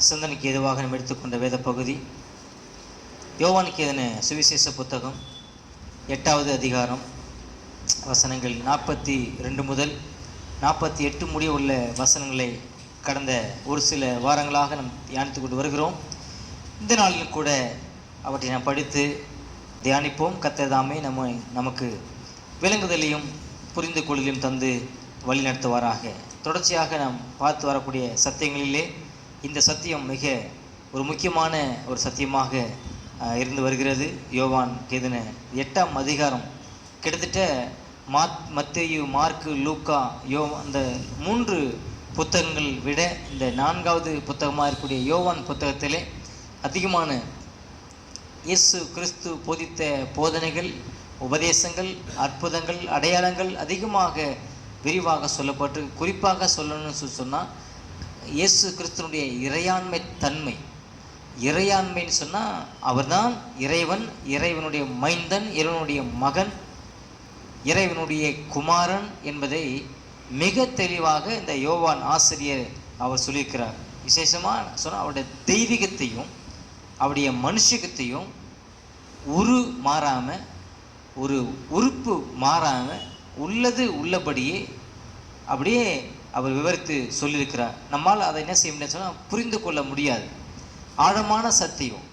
சிந்தனைக்கு எதுவாக நாம் எடுத்துக்கொண்ட வேத பகுதி யோவானுக்கு எழுதின சுவிசேஷ புத்தகம் 8வது அதிகாரம் வசனங்கள் 42 முதல் 48 முடிய உள்ள வசனங்களை கடந்த ஒரு சில வாரங்களாக நாம் தியானித்து கொண்டு வருகிறோம். இந்த நாளிலும் கூட அவற்றை நாம் படித்து தியானிப்போம். கர்த்தர் தாமே நமக்கு விளங்குதலையும் புரிந்து கொள்ளையும் தந்து வழி நடத்துவாராக. தொடர்ச்சியாக நாம் பார்த்து வரக்கூடிய சத்தியங்களிலே இந்த சத்தியம் மிக ஒரு முக்கியமான ஒரு சத்தியமாக இருந்து வருகிறது. யோவான் எழுதின 8ஆம் அதிகாரம் கிட்டத்தட்ட மத்தேயு, மார்க்கு, லூக்கா, அந்த 3 புத்தகங்கள் விட இந்த 4வது புத்தகமாக இருக்கக்கூடிய யோவான் புத்தகத்திலே அதிகமான இயேசு கிறிஸ்து போதித்த போதனைகள், உபதேசங்கள், அற்புதங்கள், அடையாளங்கள் அதிகமாக விரிவாக சொல்லப்பட்டு, குறிப்பாக சொல்லணும்னு சொன்னால் இயேசு கிறிஸ்துனுடைய இறையாண்மை தன்மை. இறையாண்மைன்னு சொன்னால் அவர்தான் இறைவன், இறைவனுடைய மைந்தன், இறைவனுடைய மகன், இறைவனுடைய குமாரன் என்பதை மிக தெளிவாக இந்த யோவான் ஆசிரியர் அவர் சொல்லியிருக்கிறார். விசேஷமாக சொன்னால் அவருடைய தெய்வீகத்தையும் அவருடைய மனுஷகத்தையும் மாறாமல், ஒரு உறுப்பு மாறாமல் உள்ளது உள்ளபடியே அப்படியே அவர் விவரித்து சொல்லியிருக்கிறார். நம்மால் அதை என்ன செய்ய முடியாது சொன்னால் புரிந்து கொள்ள முடியாது. ஆழமான சத்தியம்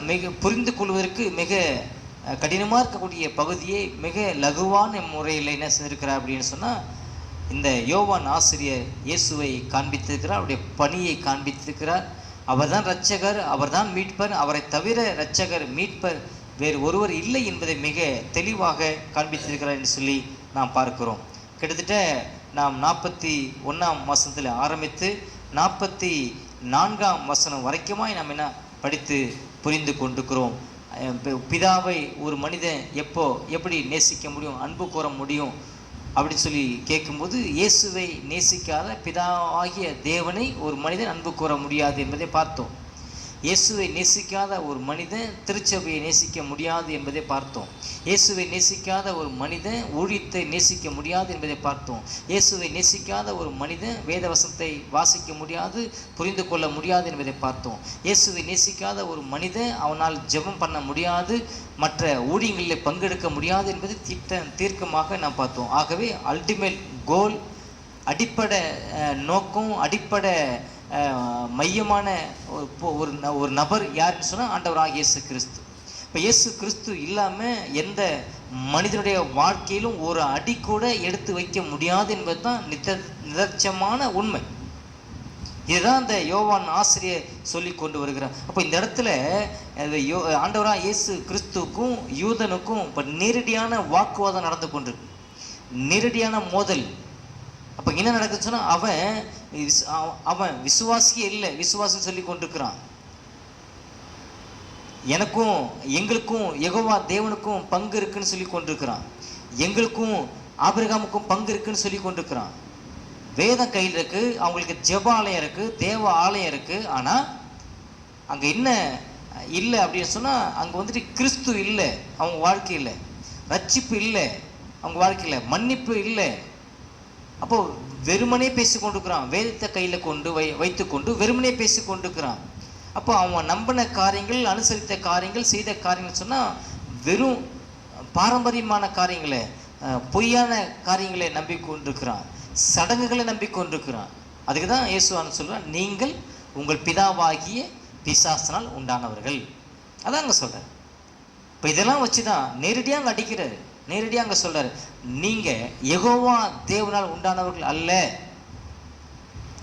மிக புரிந்து கொள்வதற்கு மிக கடினமாக இருக்கக்கூடிய பகுதியை மிக லகுவான முறையில் என்ன செஞ்சிருக்கிறார் அப்படின்னு சொன்னால் இந்த யோவான் ஆசிரியர் இயேசுவை காண்பித்திருக்கிறார், அவருடைய பணியை காண்பித்திருக்கிறார். அவர் தான் இரட்சகர், அவர் தான் மீட்பர், அவரை தவிர இரட்சகர் மீட்பர் வேறு ஒருவர் இல்லை என்பதை மிக தெளிவாக காண்பித்திருக்கிறார் என்று சொல்லி நாம் பார்க்கிறோம். கிட்டத்தட்ட நாம் 41ஆம் வசனத்தில் ஆரம்பித்து 44ஆம் வசனம் வரைக்குமாய் நாம் என்ன படித்து புரிந்து கொண்டிருக்கிறோம். பிதாவை ஒரு மனிதன் எப்படி நேசிக்க முடியும், அன்பு கூற முடியும் அப்படின்னு சொல்லி கேட்கும்போது, இயேசுவை நேசிக்காத பிதாவாகிய தேவனை ஒரு மனிதன் அன்பு கூற முடியாது என்பதை பார்த்தோம். இயேசுவை நேசிக்காத ஒரு மனிதன் திருச்சபையை நேசிக்க முடியாது என்பதை பார்த்தோம். இயேசுவை நேசிக்காத ஒரு மனிதன் ஊழியத்தை நேசிக்க முடியாது என்பதை பார்த்தோம். இயேசுவை நேசிக்காத ஒரு மனிதன் வேதவசனத்தை வாசிக்க முடியாது, புரிந்து கொள்ள முடியாது என்பதை பார்த்தோம். இயேசுவை நேசிக்காத ஒரு மனிதன் அவனால் ஜெபம் பண்ண முடியாது, மற்ற ஊழியங்களில் பங்கெடுக்க முடியாது என்பதை தீர்க்கமாக நாம் பார்த்தோம். ஆகவே அல்டிமேட் கோல், அடிப்படை நோக்கம், அடிப்படை மையமான ஒரு நபர் யாருன்னு சொன்னால் ஆண்டவராக இயேசு கிறிஸ்து. இப்போ இயேசு கிறிஸ்து இல்லாமல் எந்த மனிதனுடைய வாழ்க்கையிலும் ஒரு அடி கூட எடுத்து வைக்க முடியாது என்பது தான் நிதர்சனமான உண்மை. இதுதான் இந்த யோவான் ஆசிரியர் சொல்லி கொண்டு வருகிறார். அப்போ இந்த இடத்துல ஆண்டவராக இயேசு கிறிஸ்துவுக்கும் யூதனுக்கும் இப்போ நேரடியான வாக்குவாதம் நடந்து கொண்டிருக்கு, நேரடியான மோதல். அப்போ என்ன நடக்குதுன்னு சொன்னால் அவன் விசுவாசியே இல்லை, விசுவாசம் சொல்லி கொண்டிருக்கிறான். எனக்கும் எங்களுக்கும் யெகோவா தேவனுக்கும் பங்கு இருக்குன்னு சொல்லி கொண்டிருக்கிறான். எங்களுக்கும் ஆபிரகாமுக்கும் பங்கு இருக்குன்னு சொல்லி கொண்டிருக்கிறான். வேதம் கையில் இருக்கு, அவங்களுக்கு ஜெப ஆலயம் இருக்கு, தேவ ஆலயம் இருக்கு. ஆனால் அங்கே என்ன இல்லை அப்படின்னு சொன்னால் அங்கே வந்துட்டு கிறிஸ்து இல்லை அவங்க வாழ்க்கையில், ரட்சிப்பு இல்லை அவங்க வாழ்க்கையில், மன்னிப்பு இல்லை. அப்போ வெறுமனே பேசி கொண்டிருக்கிறான், வேதத்தை கையில் கொண்டு வைத்து கொண்டு வெறுமனே பேசி கொண்டிருக்கிறான். அப்போ அவன் நம்பின காரியங்கள், அனுசரித்த காரியங்கள், செய்த காரியங்கள் சொன்னால் வெறும் பாரம்பரியமான காரியங்களை, பொய்யான காரியங்களை நம்பிக்கொண்டிருக்கிறான், சடங்குகளை நம்பிக்கொண்டிருக்கிறான். அதுக்கு தான் இயேசுவான்னு சொல்கிறான், நீங்கள் உங்கள் பிதாவாகிய பிசாசினால் உண்டானவர்கள். அதான் அங்கே சொல்கிறார். இப்போ இதெல்லாம் வச்சு தான் நேரடியாக அங்கே அடிக்கிறாரு, நேரடியாக அங்கே சொல்கிறார், நீங்கள் யெகோவா தேவனால் உண்டானவர்கள் அல்ல.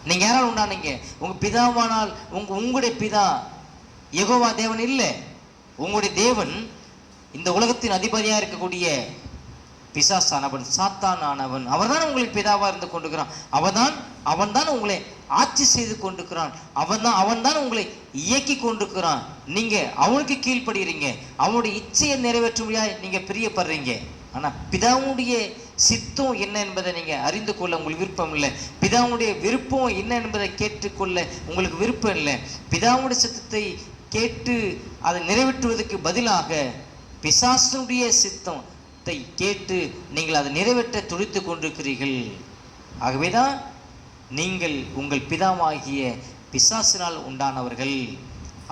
நீங்கள் யாரால் உண்டானீங்க? உங்கள் பிதாவானால். உங்களுடைய பிதா யெகோவா தேவன் இல்லை. உங்களுடைய தேவன் இந்த உலகத்தின் அதிபதியாக இருக்கக்கூடிய பிசாசானவன், சாத்தானானவன். அவர் தான் உங்களுக்கு பிதாவாக இருந்து கொண்டிருக்கிறான். அவன் தான் உங்களை ஆட்சி செய்து கொண்டிருக்கிறான். அவன் தான் உங்களை இயக்கி கொண்டிருக்கிறான். நீங்கள் அவனுக்கு கீழ்ப்படுகிறீங்க, அவனுடைய இச்சையை நிறைவேற்றும்படியாக நீங்கள் பிரியப்படுறீங்க. ஆனால் பிதாவுடைய சித்தம் என்ன என்பதை நீங்கள் அறிந்து கொள்ள உங்களுக்கு விருப்பம் இல்லை. பிதாவுடைய விருப்பம் என்ன என்பதை கேட்டுக்கொள்ள உங்களுக்கு விருப்பம் இல்லை. பிதாவுடைய சித்தத்தை கேட்டு அதை நிறைவேற்றுவதற்கு பதிலாக பிசாசுடைய சித்தத்தை கேட்டு நீங்கள் அதை நிறைவேற்ற துடித்து கொண்டிருக்கிறீர்கள். ஆகவேதான் நீங்கள் உங்கள் பிதாவாகிய பிசாசினால் உண்டானவர்கள்.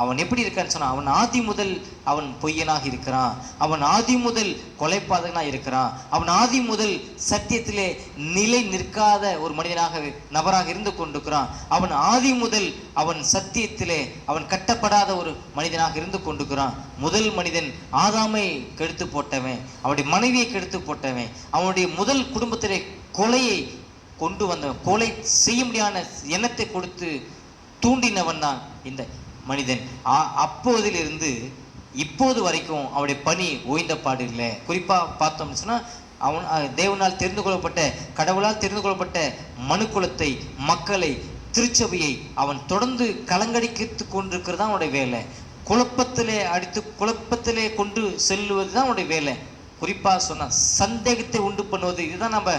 அவன் எப்படி இருக்கான்னு சொன்னா, அவன் ஆதி முதல் அவன் பொய்யனாக இருக்கிறான். அவன் ஆதி முதல் கொலைபாதகனாக இருக்கிறான். அவன் ஆதி முதல் சத்தியத்திலே நிலை நிற்காத ஒரு மனிதனாக நபராக இருந்து கொண்டிருக்கிறான். அவன் ஆதி முதல் அவன் சத்தியத்திலே அவன் கட்டப்படாத ஒரு மனிதனாக இருந்து கொண்டிருக்கிறான். முதல் மனிதன் ஆதாமை கெடுத்து போட்டவன், அவனுடைய மனைவியை கெடுத்து போட்டவன், அவனுடைய முதல் குடும்பத்திலே கொலையை கொண்டு வந்தவன், கொலை செய்ய முடியாத எண்ணத்தை கொடுத்து தூண்டினவன் தான் இந்த மனிதன். அப்போதிலிருந்து இப்போது வரைக்கும் அவனுடைய பணி ஓய்ந்த பாடு இல்லை. குறிப்பாக பார்த்தோம்னு சொன்னால், அவன் தேவனால் தெரிந்து கொள்ளப்பட்ட, கடவுளால் தெரிந்து கொள்ளப்பட்ட மனுக்குலத்தை, மக்களை, திருச்சபையை அவன் தொடர்ந்து கலங்கடித்து கொண்டிருக்கிறது தான் அவனுடைய வேலை. குழப்பத்திலே அடித்து குழப்பத்திலே கொண்டு செல்லுவது தான் அவனுடைய வேலை. குறிப்பாக சொன்னால் சந்தேகத்தை உண்டு பண்ணுவது. இதுதான் நம்ம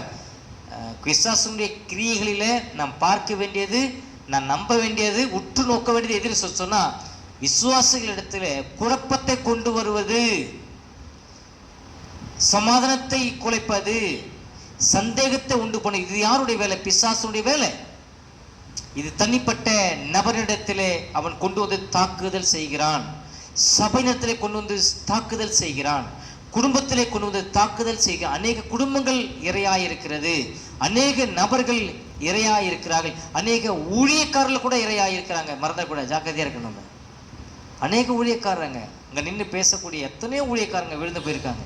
பிசாசுடைய கிரியைகளில் நாம் பார்க்க வேண்டியது, நான் நம்ப வேண்டியது, உற்று நோக்க வேண்டியது எதுன்னு சொன்னா, விசுவாசிகளிடத்தில் குழப்பத்தை கொண்டு வருவது, சமாதானத்தை குலைப்பது, சந்தேகத்தை உண்டு பண்ண. இது யாருடைய வேலை? பிசாசுடைய வேலை. இது தனிப்பட்ட நபரிடத்திலே அவன் கொண்டு வந்து தாக்குதல் செய்கிறான். சபையினத்திலே கொண்டு வந்து தாக்குதல் செய்கிறான். குடும்பத்திலே கொண்டு வந்து தாக்குதல் செய்கிறான். அநேக குடும்பங்கள் இரையாயிருக்கிறது. அநேக நபர்கள் இரையாயிருக்கிறார்கள். அநேக ஊழியக்காரர்கள் கூட இரையாயிருக்கிறாங்க. மறந்துடக்கூட, ஜாக்கிரதையா இருக்கணும். அநேக ஊழியக்காரங்க இங்க நின்று பேசக்கூடிய எத்தனையோ ஊழியக்காரங்க விழுந்து போயிருக்காங்க.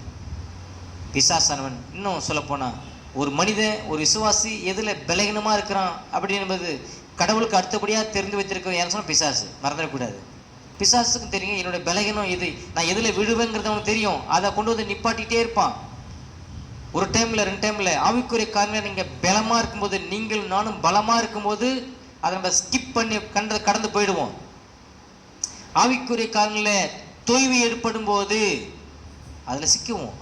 பிசாசானவன் இன்னும் சொல்ல போனா, ஒரு மனிதன், ஒரு விசுவாசி எதுல பலகீனமா இருக்கிறான் அப்படி என்பது கடவுளுக்கு அடுத்தபடியா தெரிந்து வைத்திருக்க யாரும் சொன்னா பிசாசு. மறந்துடக்கூடாது. பிசாசுக்கு தெரியும் என்னுடைய பலகீனம் எது, நான் எதுல விழுவேங்கிறது அவனுக்கு தெரியும். அதை கொண்டு வந்து நிப்பாட்டிகிட்டே இருப்பான். ஒரு டைம்ல 2 டைம்ல ஆவிக்குரிய காரணம் நீங்க பலமா இருக்கும்போது, நீங்கள் நானும் பலமா இருக்கும்போது அதை நம்ம ஸ்கிப் பண்ணி கடந்து போயிடுவோம். ஆவிக்குரிய காரணங்களில் தொய்வு ஏற்படும் போது அதுல சிக்குவோம்,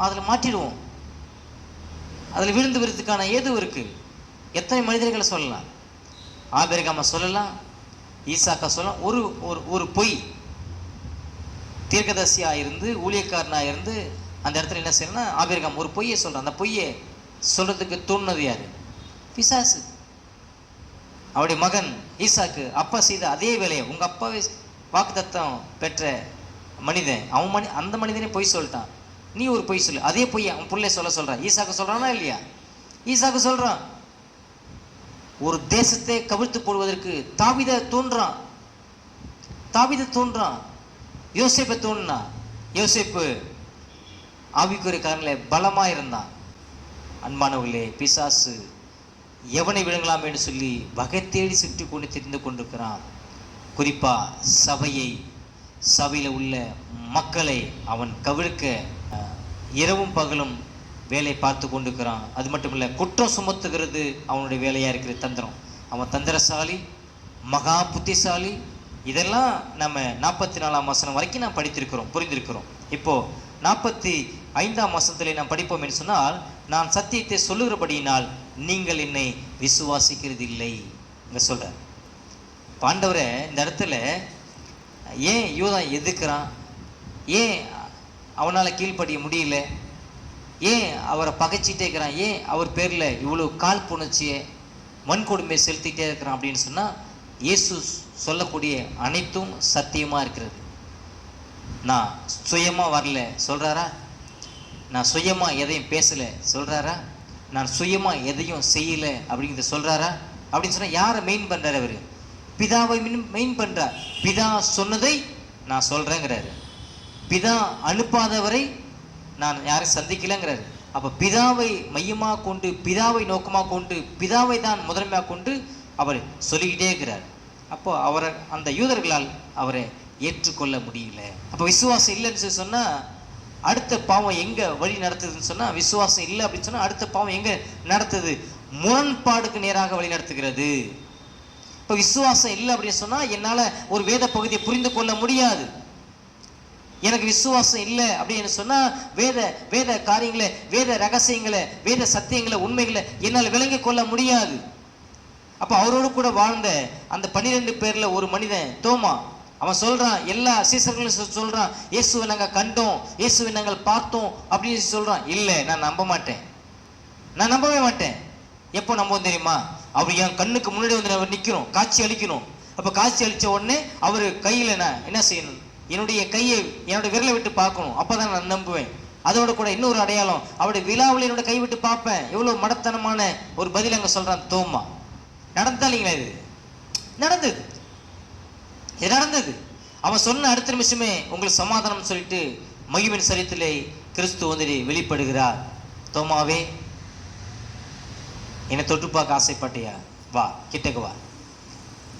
அதுல மாட்டிடுவோம். அதுல விழுந்து விடுறதுக்கான ஏது இருக்கு. எத்தனை மனிதர்களை சொல்லலாம்? ஆபிரகாமை சொல்லலாம், ஈசாக்கா சொல்லலாம். ஒரு பொய் தீர்க்கதரிசியா இருந்து, ஊழியக்காரனா இருந்து அந்த இடத்துல என்ன செய்யணும்னா, ஆபிரகாம் ஒரு பொய்யை சொல்றான். அந்த பொய்யை சொல்றதுக்கு தூண்டினது யாரு? பிசாசு. அவருடைய மகன் ஈசாக்கு அப்பா செய்த அதே வேலையை, உங்க அப்பாவை வாக்குத்தத்தம் பெற்ற மனிதன், அந்த மனிதனே பொய் சொல்லிட்டான். நீ ஒரு பொய் சொல்லு, அதே பொய்யை அவன் பிள்ளை சொல்றான். ஈசாக்கு சொல்றானா இல்லையா? ஈசாக்கு சொல்றான். ஒரு தேசத்தை கவிழ்த்து போடுவதற்கு தாவீதை தோன்றான். யோசேப்பை தோன்றா. யோசேப்பு ஆவிக்குரிய காரணங்களே பலமா இருந்தான். அன்பானவர்களே, பிசாசு எவனை விழுங்கலாம் என்று சொல்லி வகை தேடி சுற்றி கொண்டு தெரிந்து கொண்டிருக்கிறான். குறிப்பா சபையில உள்ள மக்களை அவன் கவிழ்க்க இரவும் பகலும் வேலை பார்த்து கொண்டிருக்கிறான். அது மட்டும் இல்லை, குற்றம் சுமத்துகிறது அவனுடைய வேலையா இருக்கிற தந்திரம். அவன் தந்திரசாலி, மகா புத்திசாலி. இதெல்லாம் நம்ம 44ஆம் வசனம் வரைக்கும் நாம் படித்திருக்கிறோம், புரிந்திருக்கிறோம். இப்போ 45ஆம் வசனத்திலே நாம் படிப்போம் என்று சொன்னால், நான் சத்தியத்தை சொல்லுகிறபடியினால் நீங்கள் என்னை விசுவாசிக்கிறது இல்லை இங்க சொல்ற. ஆண்டவரே இந்த இடத்துல ஏன் யூதன் எதிர்க்கிறான்? ஏன் அவனால் கீழ்ப்படிய முடியல? ஏன் அவரை பகைச்சிட்டே இருக்கிறான்? ஏன் அவர் பேரில் இவ்வளோ கால் புணர்ச்சியை, மண்கொடுமையை செலுத்திட்டே இருக்கிறான் அப்படின்னு சொன்னால், இயேசு சொல்லக்கூடிய அனைத்தும் சத்தியமாக இருக்கிறது. நான் சுயமாக வரல சொல்கிறாரா? நான் சுயமாக எதையும் பேசலை சொல்கிறாரா? நான் சுயமாக எதையும் செய்யலை அப்படிங்கிறத சொல்கிறாரா? அப்படின்னு சொன்னால் யாரை மெயின் பண்ணுறாரு? அவர் பிதாவை மெயின் பண்ணுறார். பிதா சொன்னதை நான் சொல்கிறேங்கிறாரு. பிதா அனுப்பாதவரை நான் யாரையும் சந்திக்கலைங்கிறாரு. அப்போ பிதாவை மையமாக கொண்டு, பிதாவை நோக்கமாக கொண்டு, பிதாவை தான் முதன்மையாக கொண்டு அவர் சொல்லிக்கிட்டே இருக்கிறார். அப்போ அவரை அந்த யூதர்களால் அவரை ஏற்றுக்கொள்ள முடியல. அப்போ விசுவாசம் இல்லைன்னு சொன்னால் அடுத்த பாவம் எங்கே வழி நடத்துதுன்னு சொன்னால், விசுவாசம் இல்லை அப்படின்னு சொன்னால் அடுத்த பாவம் எங்கே நடத்துது? முரண்பாடுக்கு நேராக வழி நடத்துகிறது. இப்போ விசுவாசம் இல்லை அப்படின்னு சொன்னால் என்னால் ஒரு வேத பகுதியை புரிந்து கொள்ள முடியாது. எனக்கு விசுவாசம் இல்லை அப்படின்னு சொன்னால் வேத காரியங்களை, வேத ரகசியங்களை, வேத சத்தியங்களை, உண்மைகளை என்னால் விளங்கி கொள்ள முடியாது. அப்போ அவரோடு கூட வாழ்ந்த அந்த 12 பேர்ல ஒரு மனிதன் தோமா, அவன் சொல்றான், எல்லா சீசர்களும் சொல்றான், இயேசுவை நாங்கள் கண்டோம், இயேசுவை நாங்கள் பார்த்தோம் அப்படின்னு சொல்றான். இல்லை, நான் நம்ப மாட்டேன், நான் நம்பவே மாட்டேன். எப்போ நம்பவும் தெரியுமா? அவர் என் கண்ணுக்கு முன்னாடி வந்து நிற்கணும், காட்சி அளிக்கணும். அப்ப காட்சி அளிச்ச உடனே அவரு கையில நான் என்ன செய்யணும், என்னுடைய கையை என்னோட விரலை விட்டு பார்க்கணும், அப்பதான் நான் நம்புவேன். அதோட கூட இன்னொரு அடையாளம், அவருடைய விழாவில் என்னோட கை விட்டு பார்ப்பேன். எவ்வளவு மடத்தனமான ஒரு பதில் அங்க சொல்றான் தோமா. நடந்தா இல்லைங்களா? இது நடந்தது, இது நடந்தது. அவன் சொன்ன அடுத்த நிமிஷமே உங்களுக்கு சமாதானம் சொல்லிட்டு மகிமின் சரீரத்திலே கிறிஸ்து வந்து வெளிப்படுகிறார். தோமாவே, என்னை தொட்டு பார்க்க ஆசைப்பட்டியா? வா, கிட்டக்கு வா,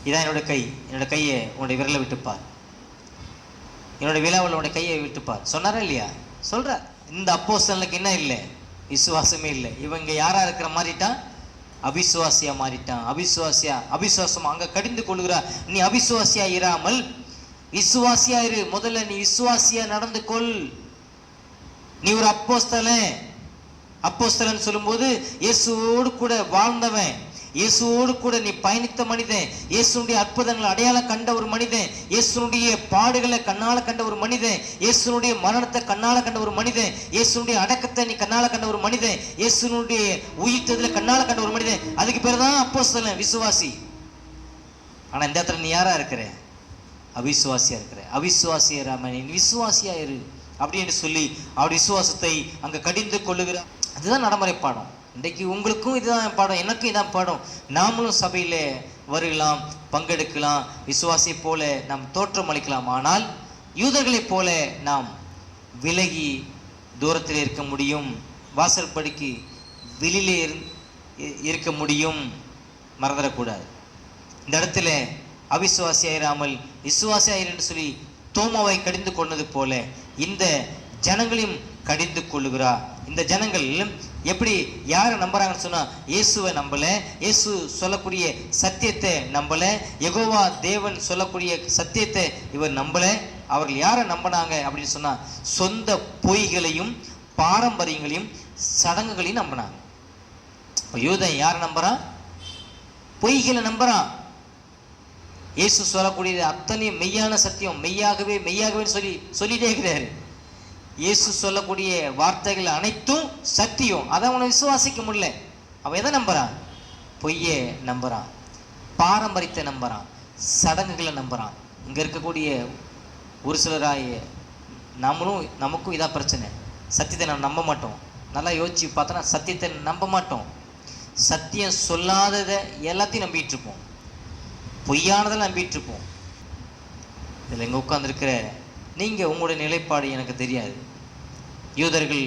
இதான் என்னோட கை, என்னோட கையை உன்னுடைய விரலை விட்டுப்பார், என்னோட விழாவில் உன்னுடைய கையை விட்டுப்பார். சொன்னாரா இல்லையா? சொல்ற. இந்த அப்போஸ்தலனுக்கு என்ன இல்லை? விசுவாசமே இல்லை. இவங்க யாரா இருக்கிற மாறிட்டான்? அவிசுவாசியா மாறிட்டான். அவிசுவாசமா அங்க கடிந்து கொள்கிறா. நீ அவிசுவாசியா இராமல் விசுவாசியா இரு. முதல்ல நீ விசுவாசியா நடந்து கொள். நீ ஒரு அப்போஸ்தலன் சொல்லும்போது இயேசுவோடு கூட வாழ்ந்தவன், இயேசுவோடு கூட நீ பயணித்த மனிதன், இயேசுனுடைய அற்புதங்களை அடையாளம் கண்ட ஒரு மனிதன், இயேசுனுடைய பாடுகளை கண்ணால கண்ட ஒரு மனிதன், இயேசுனுடைய மரணத்தை கண்ணால கண்ட ஒரு மனிதன், இயேசுனுடைய அடக்கத்தை நீ கண்ணால கண்ட ஒரு மனிதன், இயேசுனுடைய உயிர்த்ததுல கண்ணால கண்ட ஒரு மனிதன். அதுக்கு பேர் தான் அப்போஸ்தலன், விசுவாசி. ஆனா இந்த இடத்துல நீ யாரா இருக்கிற? அவிசுவாசியா இருக்கிற. அவிசுவாசியா இராம நீ விசுவாசியா இரு அப்படின்னு சொல்லி அவருடைய விசுவாசத்தை அங்க கடிந்து கொள்ளுகிறார். அதுதான் நடைமுறை பாடம். இன்றைக்கு உங்களுக்கும் இதுதான் பாடம், எனக்கும் இதான் பாடம். நாமளும் சபையில வருகலாம், பங்கெடுக்கலாம், விசுவாசியை போல நாம் தோற்றம் அளிக்கலாம். ஆனால் யூதர்களைப் போல நாம் விலகி தூரத்தில் இருக்க முடியும், வாசல் படிக்கு வெளியிலே இருக்க முடியும். மறந்துடக்கூடாது. இந்த இடத்துல அவிசுவாசியாயிராமல் விசுவாசியாயிரு என்று சொல்லி தோமாவை கடிந்து கொண்டது போல இந்த ஜனங்களையும் கடிந்து கொள்ளுகிறார். இந்த ஜனங்கள் எப்படி யாரை நம்புறாங்கன்னு சொன்னா, இயேசுவை நம்பல, இயேசு சொல்லக்கூடிய சத்தியத்தை நம்பல, யெகோவா தேவன் சொல்லக்கூடிய சத்தியத்தை இவர் நம்பல. அவர்கள் யாரை நம்பினாங்க அப்படின்னு சொன்னா, சொந்த பொய்களையும் பாரம்பரியங்களையும் சடங்குகளையும் நம்பினாங்க. யூதன் யாரை நம்புறான்? பொய்களை நம்புறான். இயேசு சொல்லக்கூடியது அத்தனையும் மெய்யான சத்தியம், மெய்யாகவே மெய்யாகவே சொல்லிட்டே இருக்கிறாரு. இயேசு சொல்லக்கூடிய வார்த்தைகள் அனைத்தும் சத்தியம். அதை அவனை விசுவாசிக்க முடியல. அவன் எதை நம்புறான்? பொய்யை நம்புறான், பாரம்பரியத்தை நம்புறான், சடங்குகளை நம்புறான். இங்க இருக்கக்கூடிய ஒரு சிலராய நமக்கும் இதான் பிரச்சனை. சத்தியத்தை நம்ம நம்ப மாட்டோம். நல்லா யோசிச்சு பார்த்தோன்னா சத்தியத்தை நம்ப மாட்டோம். சத்தியம் சொல்லாததை எல்லாத்தையும் நம்பிட்டு இருப்போம், பொய்யானதை நம்பிட்டு இருப்போம். இதில் இங்கே உட்கார்ந்துருக்கிற நீங்கள் உங்களுடைய நிலைப்பாடு எனக்கு தெரியாது. யூதர்கள்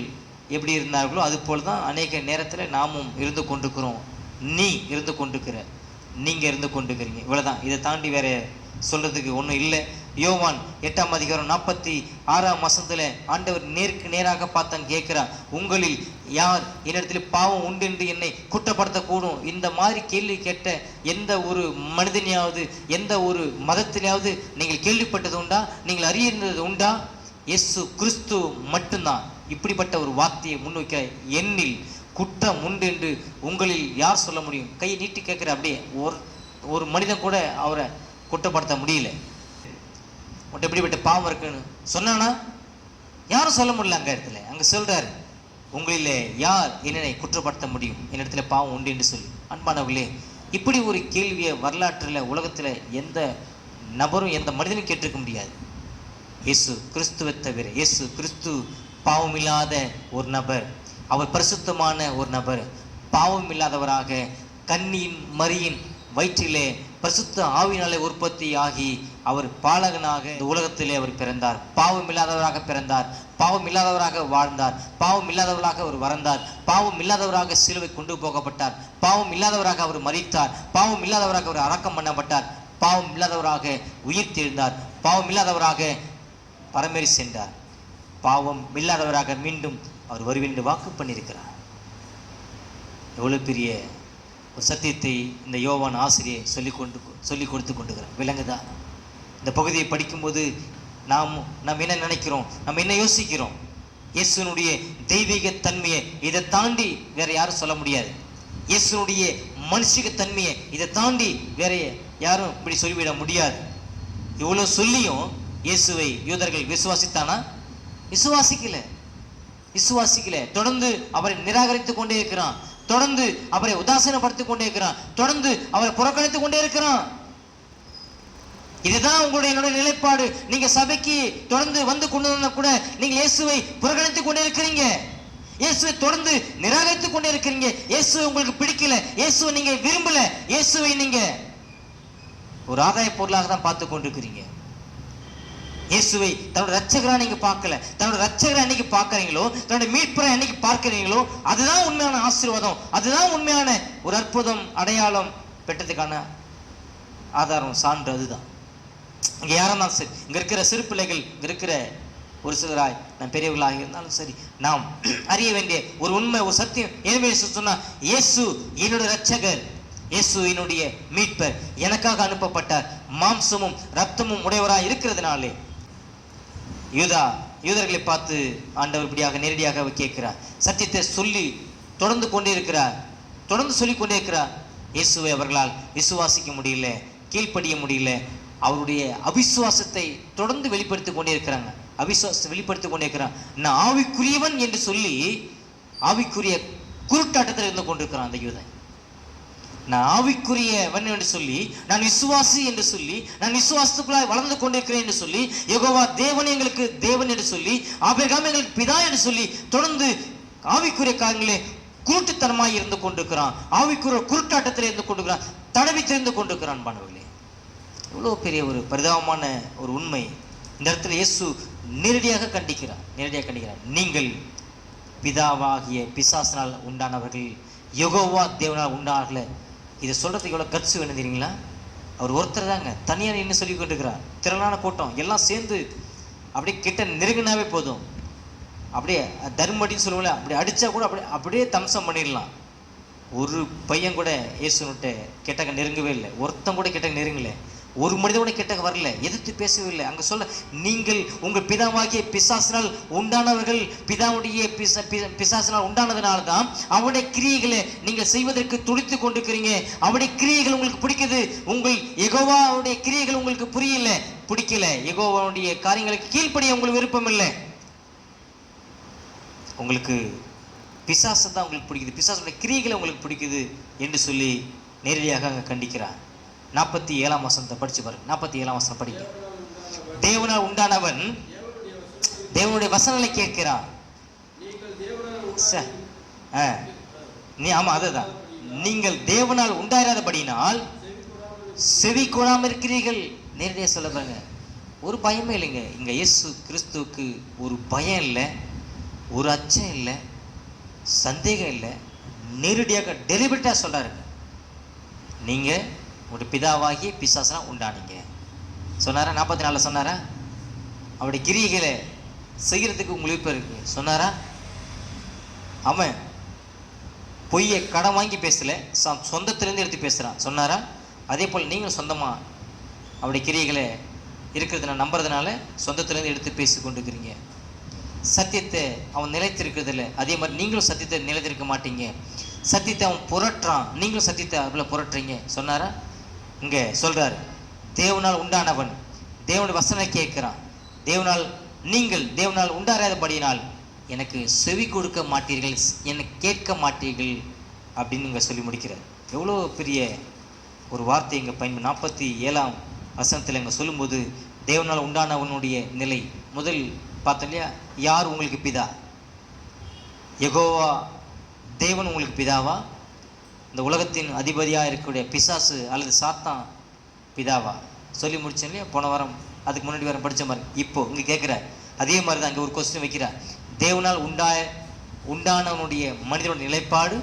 எப்படி இருந்தார்களோ அது போல தான் அநேக நேரத்தில் நாமும் இருந்து கொண்டிருக்கிறோம். நீ இருந்து கொண்டிருக்கிற, நீங்கள் இருந்து கொண்டிருக்கிறீங்க. இவ்வளோதான். இதை தாண்டி வேற சொல்றதுக்கு ஒன்றும் இல்லை. யோவான் 8ஆம் அதிகாரம் 46ஆம் வசனத்தில் ஆண்டவர் நேருக்கு நேராக பார்த்தாங்க கேட்கிறார், உங்களில் யார் என்னிடத்தில் பாவம் உண்டு என்று என்னை குற்றப்படுத்தக்கூடும்? இந்த மாதிரி கேள்வி கேட்ட எந்த ஒரு மனிதனையாவது எந்த ஒரு மதத்திலாவது நீங்கள் கேள்விப்பட்டது உண்டா? நீங்கள் அறியிருந்தது உண்டா? இயேசு கிறிஸ்து மட்டும்தான் இப்படிப்பட்ட ஒரு வார்த்தையை முன்வைக்க, எண்ணில் குற்றம் உண்டு என்று உங்களில் யார் சொல்ல முடியும்? கையை நீட்டி கேட்குற. அப்படியே ஒரு மனிதன் கூட அவரை குற்றப்படுத்த முடியல. உன்ட்ட எப்படிப்பட்ட பாவம் இருக்குன்னு சொன்னானா? யாரும் சொல்ல முடியல. அங்க இடத்துல அங்க சொல்றாரு, உங்களிலே யார் என்னை குற்றப்படுத்த முடியும்? என்னிடத்துல பாவம் உண்டு என்று சொல்லி. அன்பானவர்களே, இப்படி ஒரு கேள்வியை வரலாற்றில் உலகத்தில் எந்த நபரும் எந்த மனிதனும் கேட்டிருக்க முடியாது. இயேசு கிறிஸ்துவை தவிர. இயேசு கிறிஸ்து பாவம் இல்லாத ஒரு நபர், அவர் பரிசுத்தமான ஒரு நபர், பாவம் இல்லாதவராக கன்னியின் மரியின் வயிற்றிலே பரிசுத்த ஆவியினாலே உற்பத்தி ஆகி அவர் பாலகனாக இந்த உலகத்திலே அவர் பிறந்தார். பாவம் இல்லாதவராக பிறந்தார், பாவம் இல்லாதவராக வாழ்ந்தார், பாவம் இல்லாதவராக அவர் வறந்தார், பாவம் இல்லாதவராக சிலுவை கொண்டு போகப்பட்டார், பாவம் இல்லாதவராக அவர் மரித்தார், பாவம் இல்லாதவராக அவர் அடக்கம் பண்ணப்பட்டார், பாவம் இல்லாதவராக உயிர் தெழுந்தார், பாவம் இல்லாதவராக பரமேறி சென்றார், பாவம் இல்லாதவராக மீண்டும் அவர் வருவேன் என்று வாக்கு பண்ணியிருக்கிறார். எவ்வளவு பெரிய ஒரு சத்தியத்தை இந்த யோவான் ஆசிரியை சொல்லி கொடுத்து கொண்டுகிறார். விளங்குதா? இந்த பகுதியை படிக்கும்போது நாம் என்ன நினைக்கிறோம், நம்ம என்ன யோசிக்கிறோம்? இயேசுனுடைய தெய்வீக தன்மையை இதை தாண்டி வேற யாரும் சொல்ல முடியாது. இயேசுனுடைய மனுஷிக தன்மையை இதை தாண்டி வேற யாரும் இப்படி சொல்லிவிட முடியாது. இவ்வளவு சொல்லியும் இயேசுவை யூதர்கள் விசுவாசித்தானா? விசுவாசிக்கல. தொடர்ந்து அவரை நிராகரித்துக் கொண்டே இருக்கிறான், தொடர்ந்து அவரை உதாசீனப்படுத்திக் கொண்டே இருக்கிறான், தொடர்ந்து அவரை புறக்கணித்துக் கொண்டே இருக்கிறான். இதுதான் உங்களுடைய என்னுடைய நிலைப்பாடு. நீங்க சபைக்கு தொடர்ந்து வந்து கொண்டு கூட நீங்க இயேசுவை புறக்கணித்துக் கொண்டே இருக்கிறீங்க, இயேசுவை தொடர்ந்து நிராகரித்துக் கொண்டே இருக்கிறீங்க. இயேசுவை உங்களுக்கு பிடிக்கல, இயேசுவை நீங்க விரும்பல, இயேசுவை நீங்க ஒரு ஆதாய பொருளாக தான் பார்த்து கொண்டிருக்கிறீங்க. இயேசுவை தன்னோட ரட்சகரா நீங்க பார்க்கல. தன்னோட ரட்சகரை என்னைக்கு பார்க்கறீங்களோ, தன்னுடைய மீட்பரை என்னைக்கு பார்க்கிறீங்களோ, அதுதான் உண்மையான ஆசீர்வாதம், அதுதான் உண்மையான ஒரு அற்புதம், அடையாளம் பெற்றதுக்கான ஆதாரம், சான்று. அதுதான் இங்க யாரும் சரி, இங்க இருக்கிற சிறு பிள்ளைகள், இங்க இருக்கிற ஒரு சிலராய் நான் பெரியவர்களாக இருந்தாலும் சரி, நாம் அறிய வேண்டிய ஒரு உண்மை, ஒரு சத்தியம் ஏன் சொன்னா, இயேசு என்னுடைய ரட்சகர், இயேசு என்னுடைய மீட்பர், எனக்காக அனுப்பப்பட்டார், மாம்சமும் ரத்தமும் உடையவராய் இருக்கிறதுனாலே. யூதர்களை பார்த்து ஆண்டவர் இப்படியாக நேரடியாக கேட்கிறார், சத்தியத்தை சொல்லி தொடர்ந்து கொண்டே இருக்கிறார், தொடர்ந்து சொல்லிக் கொண்டே இருக்கிறார். இயேசுவை அவர்களால் விசுவாசிக்க முடியல, கீழ்ப்படிய முடியல. அவருடைய அவிசுவாசத்தை தொடர்ந்து வெளிப்படுத்திக் கொண்டே இருக்கிறாங்க, அவிசுவாசத்தை வெளிப்படுத்திக் கொண்டே இருக்கிறான். நான் ஆவிக்குரியவன் என்று சொல்லி ஆவிக்குரிய குருட்டாட்டத்தில் இருந்து கொண்டிருக்கிறான் அந்த யூதன். நான் ஆவிக்குரியவன் என்று சொல்லி, நான் விசுவாசி என்று சொல்லி, நான் விசுவாசத்துக்குள்ளாய் வளர்ந்து கொண்டிருக்கிறேன் என்று சொல்லி, யெகோவா தேவன் எங்களுக்கு தேவன் என்று சொல்லி, ஆபிரகாம் எங்களுக்கு பிதா என்று சொல்லி தொடர்ந்து ஆவிக்குரிய காரியங்களே குருட்டுத்தனமாய் இருந்து கொண்டிருக்கிறான், ஆவிக்குரிய குருட்டாட்டத்தில் இருந்து கொண்டிருக்கிறான், தடவி தெரிந்து கொண்டிருக்கிறான். பாண்டவர்களே, இவ்வளோ பெரிய ஒரு பரிதாபமான ஒரு உண்மை இந்த இடத்துல இயேசு நேரடியாக கண்டிக்கிறார், நேரடியாக கண்டிக்கிறார். நீங்கள் பிதாவாகிய பிசாசினால் உண்டானவர்கள், யெகோவா தேவனால் உண்டானவர்கள. இதை சொல்றதுக்கு எவ்வளோ கட்சி வேணும் தெரியுங்களா? அவர் ஒருத்தர் தாங்க தனியாக என்ன சொல்லி கொண்டிருக்கிறார். திரளான கூட்டம் எல்லாம் சேர்ந்து அப்படியே கிட்ட நெருங்கினாவே போதும், அப்படியே தர்மடின்னு சொல்லுவோம்ல, அப்படி அடித்தா கூட அப்படியே தம்சம் பண்ணிடலாம். ஒரு பையன் கூட இயேசுனுட்ட கிட்டக்க நெருங்கவே இல்லை, ஒருத்தன் கூட கிட்டக்க நெருங்கலை, ஒரு மனித கூட கிட்டக்க வரல, எதிர்த்து பேசவே இல்லை. அங்கே சொல்ல, நீங்கள் உங்கள் பிதாவாகிய பிசாசினால் உண்டானவர்கள், பிதாவுடைய பிசாசினால் உண்டானதுனால தான் அவருடைய கிரியைகளை நீங்கள் செய்வதற்கு துடித்து கொண்டிருக்கிறீங்க. அவருடைய கிரியைகள் உங்களுக்கு பிடிக்குது, உங்கள் யெகோவாவுடைய கிரியைகள் உங்களுக்கு புரியல, பிடிக்கல. யெகோவாவுடைய காரியங்களுக்கு கீழ்ப்படிய உங்களுக்கு விருப்பம் இல்லை, உங்களுக்கு பிசாசு தான் உங்களுக்கு பிடிக்குது, பிசாசுடைய கிரியைகளை உங்களுக்கு பிடிக்குது என்று சொல்லி நேரடியாக அங்கே கண்டிக்கிறார். 47ஆம் வசனத்தை படிச்சு பாருங்க. 47ஆம் வசனம் படிங்க. தேவனால் உண்டானவன் தேவனுடைய வசனங்களை கேட்கிறான். ஆமா, அதுதான். நீங்கள் தேவனால் உண்டாயிராதபடினால் செவி கொடாம இருக்கிறீர்கள். நேரடியாக சொல்ல பாருங்க, ஒரு பயமே இல்லைங்க. இங்க இயேசு கிறிஸ்துவுக்கு ஒரு பயம் இல்லை, ஒரு அச்சம் இல்லை, சந்தேகம் இல்லை. நேரடியாக டெலிபரேட்டா சொல்றாருங்க, நீங்க உங்களுடைய பிதாவாகிய பிசாசனா உண்டானீங்க சொன்னாரா? 44 சொன்னாரா? அவருடைய கிரியைகளை செய்யறதுக்கு உங்களுக்கு விருப்பம் இருக்கு சொன்னாரா? அவன் பொய்யை கடன் வாங்கி பேசல, சொந்தத்திலேருந்து எடுத்து பேசுறான் சொன்னாரா? அதே போல் நீங்களும் சொந்தமா அவருடைய கிரியைகளை இருக்கிறது நான் நம்புறதுனால சொந்தத்திலேருந்து எடுத்து பேசி கொண்டிருக்கிறீங்க. சத்தியத்தை அவன் நிலைத்திருக்கிறதில்ல, அதே மாதிரி நீங்களும் சத்தியத்தை நிலைத்திருக்க மாட்டீங்க. சத்தியத்தை அவன் புரட்டுறான், நீங்களும் சத்தியத்தை அவ்வளோ புரட்டுறீங்க சொன்னாரா? இங்கே சொல்றாரு, தேவனால் உண்டானவன் தேவனுடைய வசனம் கேட்கிறான், தேவனால் உண்டாராதபடியினால் எனக்கு செவி கொடுக்க மாட்டீர்கள், எனக்கு கேட்க மாட்டீர்கள் அப்படின்னு இங்கே சொல்லி முடிக்கிறார். எவ்வளோ பெரிய ஒரு வார்த்தை இங்கே 47ஆம் வசனத்தில் இங்கே சொல்லும்போது தேவனால் உண்டானவனுடைய நிலை முதல் பார்த்தோம் இல்லையா? யார் உங்களுக்கு பிதா? யெகோவா தேவன் உங்களுக்கு பிதாவா? இந்த உலகத்தின் அதிபதியாக இருக்கக்கூடிய பிசாசு அல்லது சாத்தான் பிதாவா? சொல்லி முடிச்சேன் இல்லையா போன வாரம், அதுக்கு முன்னாடி வாரம் படித்த மாதிரி. இப்போ இங்கே கேட்குறார் அதே மாதிரி தான். இங்கே ஒரு கொஸ்டின் வைக்கிறார், தேவனால் உண்டானவனுடைய மனிதனுடைய நிலைப்பாடு,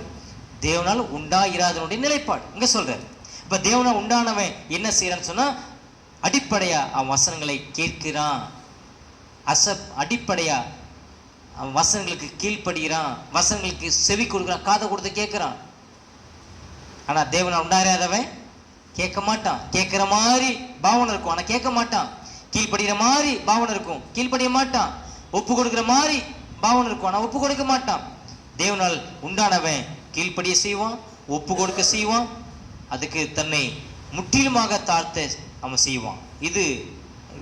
தேவனால் உண்டாயிராதனுடைய நிலைப்பாடு இங்கே சொல்கிறார். இப்போ தேவனால் உண்டானவன் என்ன செய்கிறான்னு சொன்னால், அடிப்படையா அவன் வசனங்களை கேட்கிறான், அடிப்படையா அவன் வசனங்களுக்கு கீழ்ப்படுகிறான், வசனங்களுக்கு செவி கொடுக்குறான், காதை கொடுத்து கேட்குறான். ஆனால் தேவனால் உண்டாயிராதவன் கேட்க மாட்டான். கேட்குற மாதிரி பாவனை இருக்கும், ஆனால் கேட்க மாட்டான். கீழ்ப்படுகிற மாதிரி பாவனை இருக்கும், கீழ்ப்படிய மாட்டான். ஒப்பு கொடுக்குற மாதிரி பாவனை இருக்கும், ஆனால் ஒப்பு கொடுக்க மாட்டான். தேவனால் உண்டானவன் கீழ்ப்படிய செய்வான், ஒப்பு கொடுக்க செய்வான், அதுக்கு தன்னை முற்றிலுமாக தாழ்த்த அவன் செய்வான். இது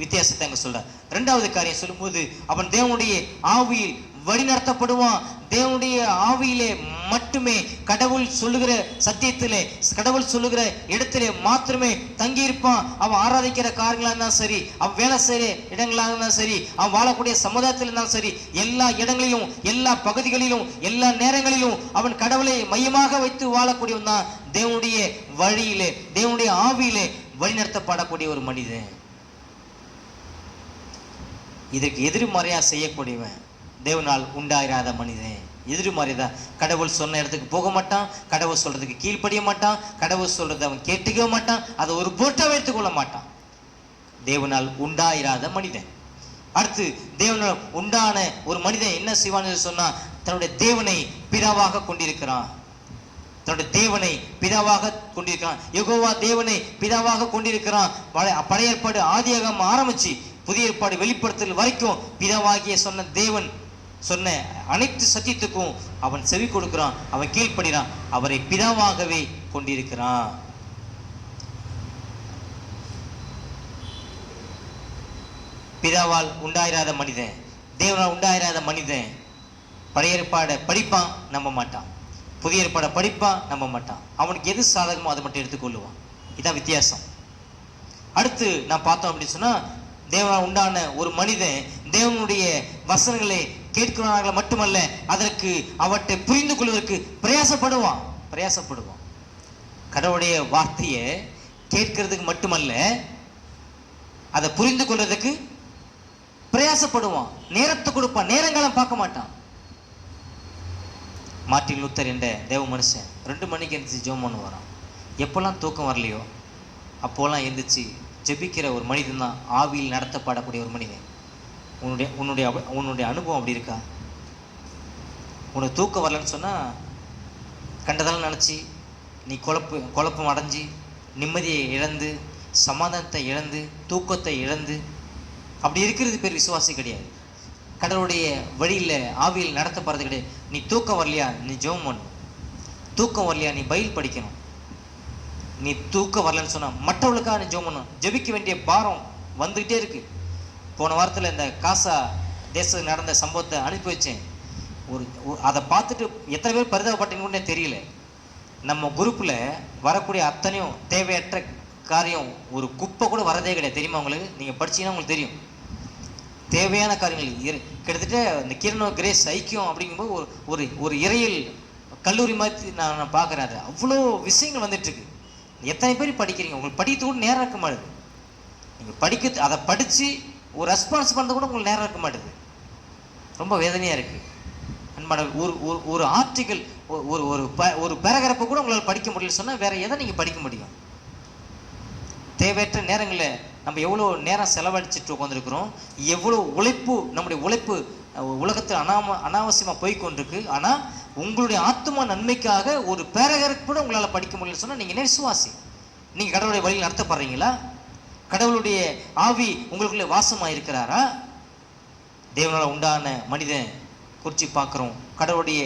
வித்தியாசத்தை அங்கே சொல்ற. ரெண்டாவது காரியம் சொல்லும்போது, அவன் தேவனுடைய ஆவியில் வழி நடத்தப்படுவான். தேவனுடைய ஆவியிலே மட்டுமே, கடவுள் சொல்லுகிற சத்தியத்திலே, கடவுள் சொல்லுகிற இடத்திலே மாத்திரமே தங்கி இருப்பான். அவன் ஆராதிக்கிற காரியங்களா இருந்தாலும் சரி, அவன் வேலை செய்கிற இடங்களா இருந்தாலும் சரி, அவன் வாழக்கூடிய சமுதாயத்தில் இருந்தாலும் சரி, எல்லா இடங்களிலும், எல்லா பகுதிகளிலும், எல்லா நேரங்களிலும் அவன் கடவுளை மையமாக வைத்து வாழக்கூடியவன் தான் தேவனுடைய வழியிலே, தேவனுடைய ஆவியிலே வழிநடத்தப்படக்கூடிய ஒரு மனிதன். இதற்கு எதிர்மறையா செய்யக்கூடியவன் தேவனால் உண்டாயிராத மனிதன். எதிர்மறைதான். கடவுள் சொன்ன இடத்துக்கு போக மாட்டான், கடவுள் சொல்றதுக்கு கீழ்ப்படிய மாட்டான், கடவுள் சொல்றதை அவன் கேட்டுக்க மாட்டான், அதை ஒரு பொருட்டாக எடுத்துக்கொள்ள மாட்டான். தேவனால் உண்டாயிராத மனிதன். அடுத்து, தேவனால் உண்டான ஒரு மனிதன் என்ன செய்வான்னு சொன்னா, தன்னுடைய தேவனை பிதாவாக கொண்டிருக்கிறான். தன்னுடைய தேவனை பிதாவாக கொண்டிருக்கிறான். யெகோவா தேவனை பிதாவாக கொண்டிருக்கிறான். பழைய ஏற்பாடு ஆதியாகமம் ஆரம்பிச்சு புதிய ஏற்பாடு வெளிப்படுத்தல் வரைக்கும் பிதாவாகிய சொன்ன தேவன் சொன்ன அனைத்து சத்தியத்துக்கும் அவன் செவி கொடுக்கிறான், அவன் கீழ்ப்படுகிறான், அவரை பிதாவாகவே கொண்டிருக்கிறான். பிதாவால் உண்டாயிராத மனிதன், தேவனால் உண்டாயிராத மனிதன் பழைய ஏற்பாடை படிப்பான், நம்ப மாட்டான். புதிய ஏற்பாடை படிப்பான், நம்ப மாட்டான். அவனுக்கு எது சாதகமோ அதை மட்டும் எடுத்துக்கொள்ளுவான். இதான் வித்தியாசம். அடுத்து நான் பார்த்தோம் அப்படின்னு சொன்னா, தேவனால் உண்டான ஒரு மனிதன் தேவனுடைய வசனங்களை கேட்கிறார்கள் மட்டுமல்ல, அதற்கு அவற்றை புரிந்து கொள்வதற்கு பிரயாசப்படுவான். கடவுளுடைய வார்த்தையை கேட்கிறதுக்கு மட்டுமல்ல, அதை புரிந்து கொள்வதற்கு பிரயாசப்படுவான். நேரத்தை கொடுப்பான், நேரங்காலம் பார்க்க மாட்டான். மார்ட்டின் லூத்தர் என்ற தேவ மனுஷன் 2 மணிக்கு எந்திரிச்சு ஜெபம் பண்ணுவாராம். எப்போல்லாம் தூக்கம் வரலையோ அப்போல்லாம் எந்திரிச்சு ஜெபிக்கிற ஒரு மனிதன் தான் ஆவியில் நடத்தப்படக்கூடிய ஒரு மனிதன். உன்னுடைய அனுபவம் அப்படி இருக்கா? உனக்கு தூக்கம் வரலன்னு சொன்னால் கண்டதெல்லாம் நினச்சி நீ குழப்பம் அடைஞ்சி நிம்மதியை இழந்து, சமாதானத்தை இழந்து, தூக்கத்தை இழந்து அப்படி இருக்கிறது பேர் விசுவாசி கிடையாது. கடவுளுடைய வழியில் ஆவியில் நடத்தப்படுறது கிடையாது. நீ தூக்கம் வரலையா, நீ ஜெபம் பண்ணணும். தூக்கம் வரலையா, நீ பைபிள் படிக்கணும். நீ தூக்கம் வரலன்னு சொன்னால் மற்றவர்களுக்காக நீ ஜெபம் பண்ணணும். ஜெபிக்க வேண்டிய பாரம் வந்துக்கிட்டே இருக்கு. போன வாரத்தில் இந்த காசா தேசத்தில் நடந்த சம்பவத்தை அனுப்பி வச்சேன். அதை பார்த்துட்டு எத்தனை பேர் பரிதாபப்பட்டீங்கன்னே தெரியல. நம்ம குரூப்பில் வரக்கூடிய அத்தனையும் தேவையற்ற காரியம், ஒரு குப்பை கூட வரதே கிடையாது. தெரியுமா உங்களுக்கு? நீங்கள் படிச்சீங்கன்னா உங்களுக்கு தெரியும். தேவையான காரியங்கள் கிட்டத்தட்ட இந்த கிரணோ கிரேஸ் ஐக்கியம் அப்படிங்கும்போது ஒரு இறையில் கல்லூரி மாதிரி நான் பார்க்குறேன். அது அவ்வளோ விஷயங்கள் வந்துட்டுருக்கு. எத்தனை பேர் படிக்கிறீங்க? உங்களுக்கு படிக்கிறது கூட நேரம் இருக்க மாட்டுது. நீங்கள் அதை படித்து ஒரு ரெஸ்பான்ஸ் பண்ணுறது கூட உங்களுக்கு நேரம் இருக்க மாட்டுது. ரொம்ப வேதனையாக இருக்குது. அன்பான ஒரு ஆர்டிக்கல், ஒரு பேராகிராஃபை கூட உங்களால் படிக்க முடியல சொன்னால் வேறு எதை நீங்கள் படிக்க முடியும்? தேவையற்ற நேரங்களில் நம்ம எவ்வளோ நேரம் செலவழிச்சிட்டு உட்காந்துருக்குறோம். எவ்வளோ உழைப்பு, நம்முடைய உழைப்பு உலகத்தில் அனாவசியமாக போய்கொண்டிருக்கு. ஆனால் உங்களுடைய ஆத்மா நன்மைக்காக ஒரு பேராகிராஃப் கூட உங்களால் படிக்க முடியல சொன்னால் நீங்கள் என்ன விசுவாசி? நீங்கள் கடவுளுடைய வழியில் நடத்தப்படுறீங்களா? கடவுளுடைய ஆவி உங்களுக்குள்ளே வாசமாக இருக்கிறாரா? தேவனால் உண்டான மனிதன் குறித்து பார்க்குறோம். கடவுளுடைய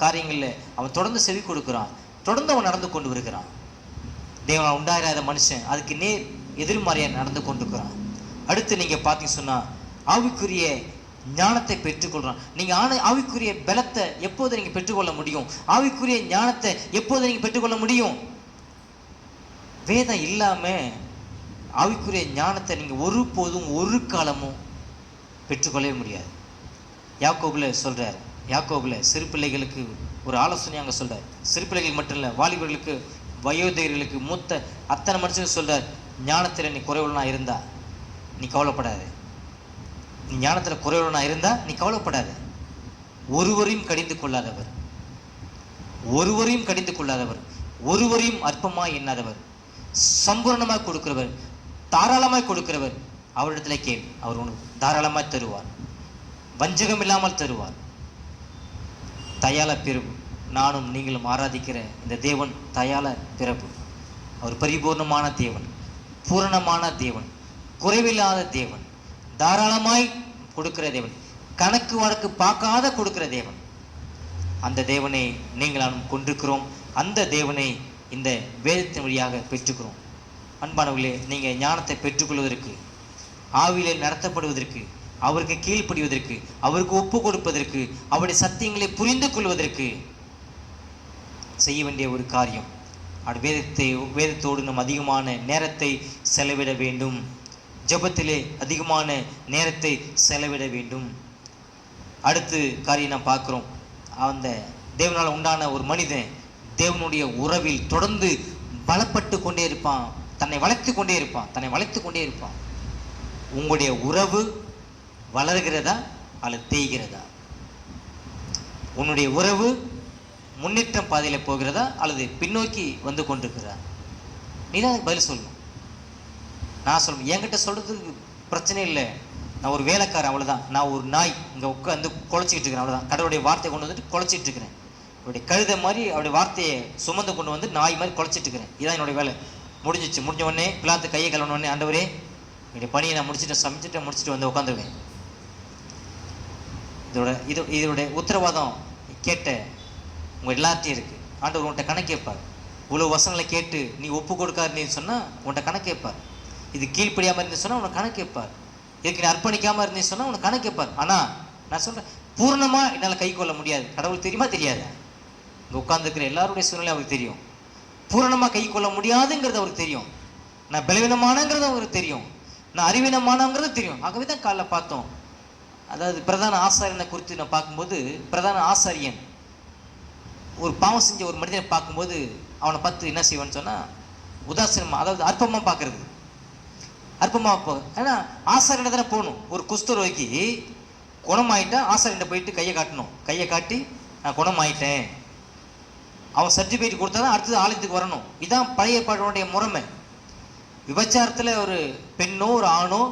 காரியங்களில் அவன் தொடர்ந்து செவி கொடுக்குறான், தொடர்ந்து அவன் நடந்து கொண்டு வருகிறான். தேவனால் உண்டாயிராத மனுஷன் அதுக்கு எதிர்மறையாக நடந்து கொண்டிருக்கிறான். அடுத்து நீங்கள் பார்த்தீங்க சொன்னால் ஆவிக்குரிய ஞானத்தை பெற்றுக்கொள்கிறான். நீங்கள் ஆவிக்குரிய பலத்தை எப்போது நீங்கள் பெற்றுக்கொள்ள முடியும்? ஆவிக்குரிய ஞானத்தை எப்போது நீங்கள் பெற்றுக்கொள்ள முடியும்? வேதம் இல்லாமல் ஆவிக்குரிய ஞானத்தை நீங்கள் ஒருபோதும் ஒரு காலமும் பெற்றுக்கொள்ளவே முடியாது. யாக்கோபில் சொல்கிறார். யாக்கோபில் சிறு பிள்ளைகளுக்கு ஒரு ஆலோசனை அங்கே சொல்கிறார். சிறு பிள்ளைகள் மட்டும் இல்லை, வாலிபர்களுக்கு, வயோதிகர்களுக்கு, மூத்த அத்தனை மனுஷனுக்கு சொல்கிறார், ஞானத்தில் நீ குறைவுள்ளனா இருந்தா நீ கவலைப்படாது. நீ ஞானத்தில் குறைவுள்ளனா இருந்தா நீ கவலைப்படாது. ஒருவரையும் கடிந்து கொள்ளாதவர், ஒருவரையும் அற்பமாய் எண்ணாதவர், சம்பூர்ணமாய் கொடுக்கிறவர், தாராளமாய் கொடுக்கிறவர். அவரிடத்துல கேள், அவர் உனக்கு தாராளமாய் தருவார், வஞ்சகம் இல்லாமல் தருவார். தயால பிறப்பு, நானும் நீங்களும் ஆராதிக்கிற இந்த தேவன் தயால பிறப்பு. அவர் பரிபூர்ணமான தேவன், பூரணமான தேவன், குறைவில்லாத தேவன், தாராளமாய் கொடுக்கிற தேவன், கணக்கு வழக்கு பார்க்காத கொடுக்கிற தேவன். அந்த தேவனை நீங்களும் கொண்டிருக்கிறோம். அந்த தேவனை இந்த வேதத்தின் வழியாக பெற்றுக்கிறோம். அன்பானவர்களே, நீங்கள் ஞானத்தை பெற்றுக்கொள்வதற்கு, ஆவியிலே நடத்தப்படுவதற்கு, அவருக்கு கீழ்ப்படிவதற்கு, அவருக்கு ஒப்பு கொடுப்பதற்கு, அவருடைய சத்தியங்களை புரிந்து கொள்வதற்கு செய்ய வேண்டிய ஒரு காரியம். வேதத்தோடு நம் அதிகமான நேரத்தை செலவிட வேண்டும். ஜெபத்திலே அதிகமான நேரத்தை செலவிட வேண்டும். அடுத்து காரியம் நாம் பார்க்கிறோம். அந்த தேவனால் உண்டான ஒரு மனிதன் தேவனுடைய உறவில் தொடர்ந்து பலப்பட்டு கொண்டே இருப்பான், தன்னை வளைத்து கொண்டே இருப்பான். உங்களுடைய உறவு வளர்கிறதா அல்லது தேய்கிறதா? உன்னுடைய உறவு முன்னேற்றம் பாதையில் போகிறதா அல்லது பின்னோக்கி வந்து கொண்டிருக்கிறதா? நீ தான் பதில் சொல்லணும். நான் சொல்லணும். என்கிட்ட சொல்றதுக்கு பிரச்சனை இல்லை. நான் ஒரு வேலைக்காரன், அவ்வளோதான். நான் ஒரு நாய் இங்கே உட்காந்து குலைச்சிக்கிட்டு இருக்கிறேன், அவ்வளோதான். கடவுளுடைய வார்த்தையை கொண்டு வந்துட்டு குலைச்சிட்டு இருக்கிறேன். அவருடைய கழுதை மாதிரி அவருடைய வார்த்தையை சுமந்து கொண்டு வந்து நாய் மாதிரி குலைச்சிட்டு இருக்கிறேன். இதுதான் என்னுடைய வேலை. முடிஞ்சிச்சு. முடிஞ்ச உடனே பிள்ளாத்து கையை கழுவுன ஆண்டவரே என்னுடைய பணியை நான் முடிச்சுட்டு வந்து உட்காந்துருவேன். இதோட உத்தரவாதம் கேட்ட உங்கள் எல்லாத்தையும் இருக்குது. ஆண்டவர் உன்கிட்ட கணக்கு கேட்பார். இவ்வளோ வசனங்களை கேட்டு நீ ஒப்பு கொடுக்காருன்னு சொன்னால் உன்கிட்ட கணக்கு கேட்பார். இது கீழ்ப்படியாமல் இருந்து சொன்னால் உனக்கு கணக்கு கேட்பார். இதுக்கு நீ அர்ப்பணிக்காமல் இருந்தேன்னு சொன்னால் உனக்கு கணக்கு கேட்பார். ஆனால் நான் சொல்கிறேன், பூர்ணமாக என்னால் கை கொள்ள முடியாது. கடவுள் தெரியுமா தெரியாது? இங்கே உட்காந்துருக்கிற எல்லாருடைய சூழ்நிலை அவருக்கு தெரியும். பூரணமாக கை கொள்ள முடியாதுங்கிறது அவருக்கு தெரியும். நான் பலவீனமானங்கிறது அவருக்கு தெரியும். நான் அறிவீனமானங்கிறது தெரியும். ஆகவே தான் காலைல பார்த்தோம். அதாவது பிரதான ஆசாரியனை குறித்து நான் பார்க்கும்போது, பிரதான ஆசாரியன் ஒரு பாவம் செஞ்ச ஒரு மனிதனை பார்க்கும்போது அவனை பார்த்து என்ன செய்வான்னு சொன்னால் உதாசீனமாக, அதாவது அற்பமாக பார்க்கறது. அற்பமாக ஏன்னா ஆசாரியனை தானே போகணும். ஒரு குஷ்டரோகிக்கு குணமாயிட்டா ஆசாரியன் போயிட்டு கையை காட்டணும். கையை காட்டி நான் குணமாயிட்டேன், அவன் சர்டிஃபிகேட் கொடுத்தா தான் அடுத்தது ஆலயத்துக்கு வரணும். இதுதான் பழைய ஏற்பாடுடைய முறைமை. விபச்சாரத்தில் ஒரு பெண்ணோ ஒரு ஆணோ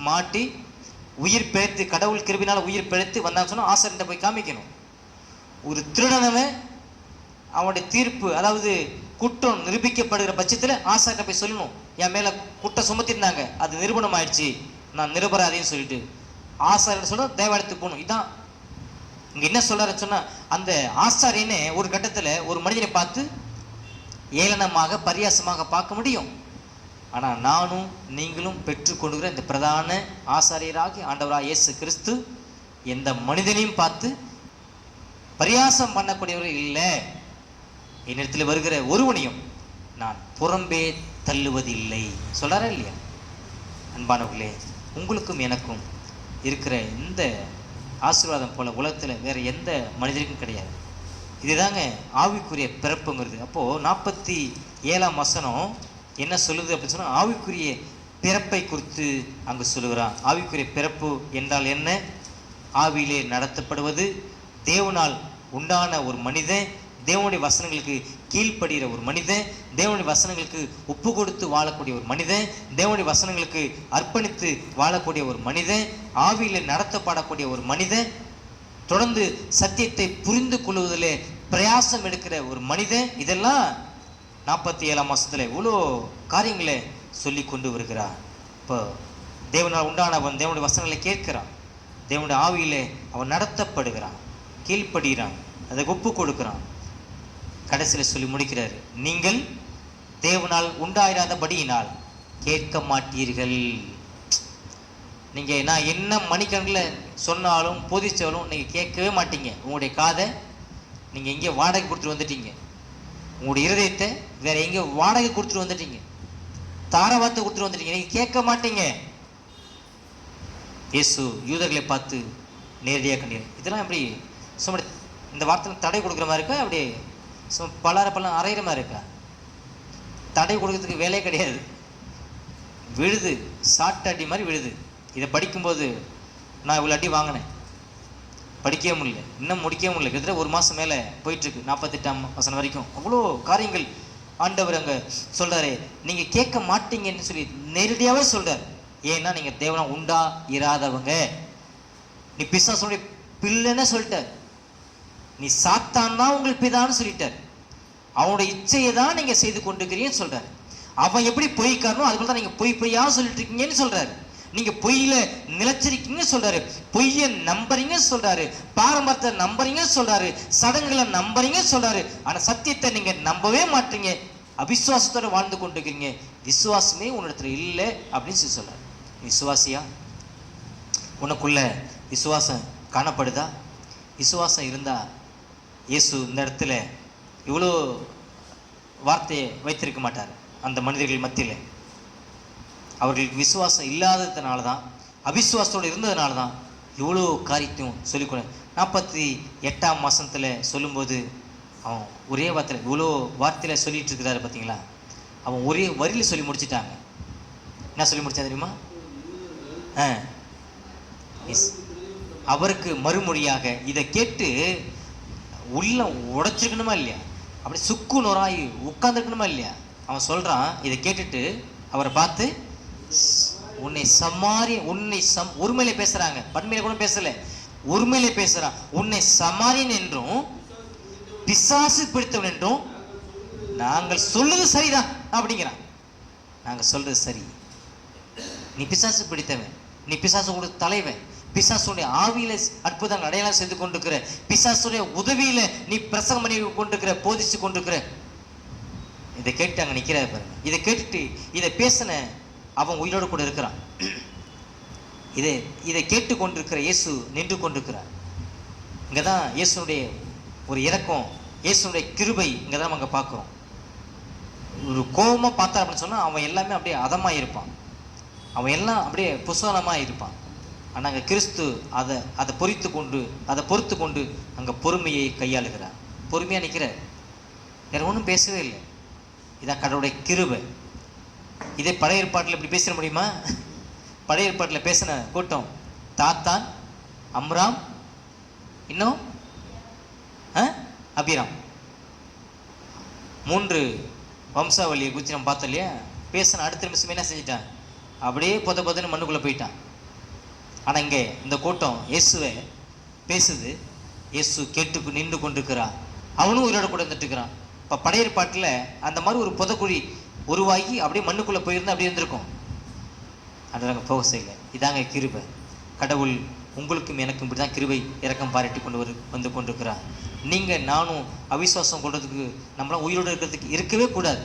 மாட்டி உயிர் பிழைத்து, கடவுள் கிருபினால் உயிர் பிழைத்து வந்தான்னு சொன்னால் ஆசாரியன் போய் காமிக்கணும். ஒரு திருடனவன் அவனுடைய தீர்ப்பு, அதாவது குற்றம் நிரூபிக்கப்படுகிற பட்சத்தில் ஆசாரியனை போய் சொல்லணும், என் மேலே குற்றம் சுமத்திருந்தாங்க, அது நிரூபணம் ஆயிடுச்சு, நான் நிரபராதின்னு சொல்லிட்டு ஆசாரியன் சொல்ல தேவாலயத்துக்கு போகணும். இதான் இங்கே என்ன சொல்கிறாருன்னு சொன்னால், அந்த ஆசாரியனே ஒரு கட்டத்தில் ஒரு மனிதனை பார்த்து ஏளனமாக பரியாசமாக பார்க்க முடியும். ஆனால் நானும் நீங்களும் பெற்றுக்கொண்டுகிற இந்த பிரதான ஆசாரியராகி ஆண்டவராக இயேசு கிறிஸ்து எந்த மனிதனையும் பார்த்து பரியாசம் பண்ணக்கூடியவர்கள் இல்லை. என்னிடத்தில் வருகிற ஒருவனையும் நான் புறம்பே தள்ளுவதில்லை சொல்றாரா இல்லையா? அன்பானவர்களே, உங்களுக்கும் எனக்கும் இருக்கிற இந்த ஆசீர்வாதம் போல உலகத்தில் வேற எந்த மனிதருக்கும் கிடையாது. இதுதாங்க ஆவிக்குரிய பிறப்புங்கிறது. அப்போது 47ஆம் வசனம் என்ன சொல்லுது அப்படின்னு சொன்னால், ஆவிக்குரிய பிறப்பை குறித்து அங்கு சொல்லுகிறான். ஆவிக்குரிய பிறப்பு என்றால் என்ன? ஆவியிலே நடத்தப்படுவது, தேவனால் உண்டான ஒரு மனிதன், தேவனுடைய வசனங்களுக்கு கீழ்ப்படுகிற ஒரு மனிதன், தேவனுடைய வசனங்களுக்கு ஒப்பு கொடுத்து வாழக்கூடிய ஒரு மனிதன், தேவனுடைய வசனங்களுக்கு அர்ப்பணித்து வாழக்கூடிய ஒரு மனிதன், ஆவியில் நடத்தப்படக்கூடிய ஒரு மனிதன், தொடர்ந்து சத்தியத்தை புரிந்து கொள்வதில் பிரயாசம் எடுக்கிற ஒரு மனிதன். இதெல்லாம் 47ஆம் மாதத்தில் இவ்வளோ காரியங்களை சொல்லி கொண்டு வருகிறார். இப்போ தேவனால் உண்டானவன் தேவனுடைய வசனங்களை கேட்கிறான், தேவனுடைய ஆவியிலே அவன் நடத்தப்படுகிறான், கீழ்ப்படுகிறான், அதை ஒப்பு கொடுக்கிறான். கடைசியில் சொல்லி முடிக்கிறார், நீங்கள் தேவனால் உண்டாயிராதபடியினால் கேட்க மாட்டீர்கள். நீங்கள் நான் என்ன மணிக்கணக்கில் சொன்னாலும் போதிச்சாலும் நீங்கள் கேட்கவே மாட்டீங்க. உங்களுடைய காதை நீங்கள் எங்கே வாடகை கொடுத்துட்டு வந்துட்டீங்க, உங்களுடைய இருதயத்தை வேற எங்கே வாடகை கொடுத்துட்டு வந்துட்டீங்க, தாரவாத்தை கொடுத்துட்டு வந்துட்டீங்க, நீங்கள் கேட்க மாட்டீங்க. இயேசு யூதர்களை பார்த்து நேரடியாக கண்டீர். இதெல்லாம் எப்படி சும்மா இந்த வார்த்தையில் தடை கொடுக்குற மாதிரி இருக்கா, அப்படி சும்மா பலரும் அரைகிற மாதிரி இருக்கா? தடை கொடுக்கறதுக்கு வேலையே கிடையாது, விழுது, சாட்டு அடி மாதிரி விழுது. இதை படிக்கும்போது நான் இவ்வளோ அடி வாங்கினேன், படிக்கவே முடியல, இன்னும் முடிக்கவே முடியல. கிட்டத்தட்ட ஒரு மாதம் மேலே போயிட்டுருக்கு, 48ஆம் வசனம் வரைக்கும். அவ்வளோ காரியங்கள் ஆண்டவர் அங்கே சொல்கிறாரு. நீங்கள் கேட்க மாட்டீங்கன்னு சொல்லி நேரடியாகவே சொல்கிறார். ஏன்னா நீங்கள் தேவனா உண்டா இராதவங்க, நீ பிசாசுடைய பிள்ளைன்னு சொல்லிட்டார், நீ சாத்தான் தான் உங்களுக்கு பிதான்னு சொல்லிட்டார், அவனுடைய இச்சையை தான் நீங்கள் செய்து கொண்டிருக்கிறீங்கன்னு சொல்கிறார். அவன் எப்படி பொய்க்காரனோ அது போல தான் நீங்கள் பொய்யா சொல்லிட்டு இருக்கீங்கன்னு சொல்கிறாரு. நீங்க பொய்யில நிலைச்சிருக்கீங்க சொல்றாரு, பொய்ய நம்புறீங்க சொல்றாரு, பாரம்பரியத்தை நம்புறீங்க சொல்றாரு, சடங்குகளை நம்புறீங்க சொல்றாரு. ஆனா சத்தியத்தை நீங்க நம்பவே மாட்டீங்க, அவிசுவாசத்தோட வாழ்ந்து கொண்டிருக்கீங்க, விசுவாசமே உன்னிடத்துல இல்லை அப்படின்னு சொல்லி சொல்றாரு. விசுவாசியா? உனக்குள்ள விசுவாசம் காணப்படுதா? விசுவாசம் இருந்தால் இயேசு இந்த இடத்துல இவ்வளோ வார்த்தையை வைத்திருக்க மாட்டார். அந்த மனிதர்கள் மத்தியில் அவர்களுக்கு விசுவாசம் இல்லாததுனால தான், அவிசுவாசத்தோடு இருந்ததுனால தான் இவ்வளோ காரியத்தையும் சொல்லிக்கொள்ள. 48ஆம் வசனத்தில் சொல்லும்போது அவன் ஒரே வார்த்தையில் இவ்வளோ வார்த்தையில் சொல்லிகிட்டு இருக்கிறாரு பார்த்தீங்களா? அவன் ஒரே வரியில் சொல்லி முடிச்சிட்டாங்க. என்ன சொல்லி முடிச்சா தெரியுமா? அவருக்கு மறுமொழியாக இதை கேட்டு உள்ள உடைச்சிருக்கணுமா இல்லையா? அப்படி சுக்கு நொறாயி உட்காந்துருக்கணுமா இல்லையா? அவன் சொல்கிறான், இதை கேட்டுட்டு அவரை பார்த்து, ஒருமையிலே பேசுகிறாங்க, பன்மையில கூட பேசலை, ஒருமையிலே பேசுகிறான். உன்னை சமாரியன் என்றும் பிசாசு பிடித்தவன் என்றும் நாங்கள் சொல்றது சரிதான் அப்படிங்கிறான். நாங்கள் சொல்றது சரி, நீ பிசாசு பிடித்தவன், நீ பிசாசு கூட தலைவன், பிசாசுடைய ஆவியில அற்புதங்கள் அடையாளம் செய்து கொண்டிருக்கிற, பிசாசுடைய உதவியில நீ பிரசங்கம் பண்ணி கொண்டிருக்கிற, போதிச்சு கொண்டிருக்கிற. இதை கேட்டு அங்கே நிற்கிற பாருங்க. இதை கேட்டுட்டு இதை பேசின அவன் உயிரோடு கூட இருக்கிறான். இதை கேட்டு கொண்டிருக்கிற இயேசு நின்று கொண்டிருக்கிறார். இங்கே தான் இயேசுடைய ஒரு இரக்கம், இயேசுடைய கிருபை இங்கே தான் அங்கே பார்க்குறோம். ஒரு கோபமாக பார்த்தா அப்படின்னு சொன்னால் அவன் எல்லாமே அப்படியே அதமாக இருப்பான், அவன் எல்லாம் அப்படியே புசோனமாக இருப்பான். ஆனால் அங்கே கிறிஸ்து அதை பொறுத்து கொண்டு அங்கே பொறுமையை கையாளுகிறார். பொறுமையாக நிற்கிறார், வேற ஒன்றும் பேசவே இல்லை. இதான் கடவுளுடைய கிருபை. இதே பழைய ஏற்பாட்டில் இப்படி பேச முடியுமா? பழைய ஏற்பாட்டில் பேசின கூட்டம் தாத்தான், அம்ராம், இன்னும் அபிராம், 3 வம்சாவளியை குறித்து நம்ம பார்த்தோம் இல்லையா? பேசின அடுத்த நிமிஷம் என்ன செஞ்சிட்டான்? அப்படியே பொதுன்னு மண்ணுக்குள்ளே போயிட்டான். ஆனால் இங்கே இந்த கூட்டம் இயேசுவை பேசுது, இயேசு கேட்டு நின்று கொண்டிருக்கிறான், அவனும் உயிரோட கூட இருந்துட்டுருக்கிறான். இப்போ பழைய ஏற்பாட்டில் அந்த மாதிரி ஒரு புதக்குழி உருவாகி அப்படியே மண்ணுக்குள்ளே போயிருந்தா அப்படி இருந்திருக்கும். அதை நாங்கள் போக செய்யலை. இதாங்க கிருபை. கடவுள் உங்களுக்கும் எனக்கும் இப்படி தான் கிருபை இறக்கம் பாராட்டி வந்து கொண்டிருக்கிறார். நீங்கள் நானும் அவிசுவாசம் கொள்றதுக்கு, நம்மளாம் உயிரோடு இருக்கிறதுக்கு இருக்கவே கூடாது.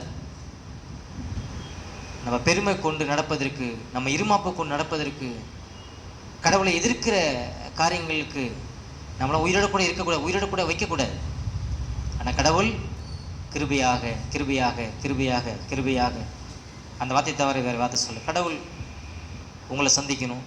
நம்ம பெருமை கொண்டு நடப்பதற்கு, நம்ம இருமாப்பு கொண்டு நடப்பதற்கு, கடவுளை எதிர்க்கிற காரியங்களுக்கு நம்மளாம் உயிரோட கூட இருக்கக்கூடாது, உயிரோட கூட வைக்கக்கூடாது. ஆனால் கடவுள் கிருபையாக கிருபையாக கிருபையாக கிருபையாக, அந்த வார்த்தை தவிர வேறு வார்த்தை சொல்ல. கடவுள் உங்களை சந்திக்கணும்,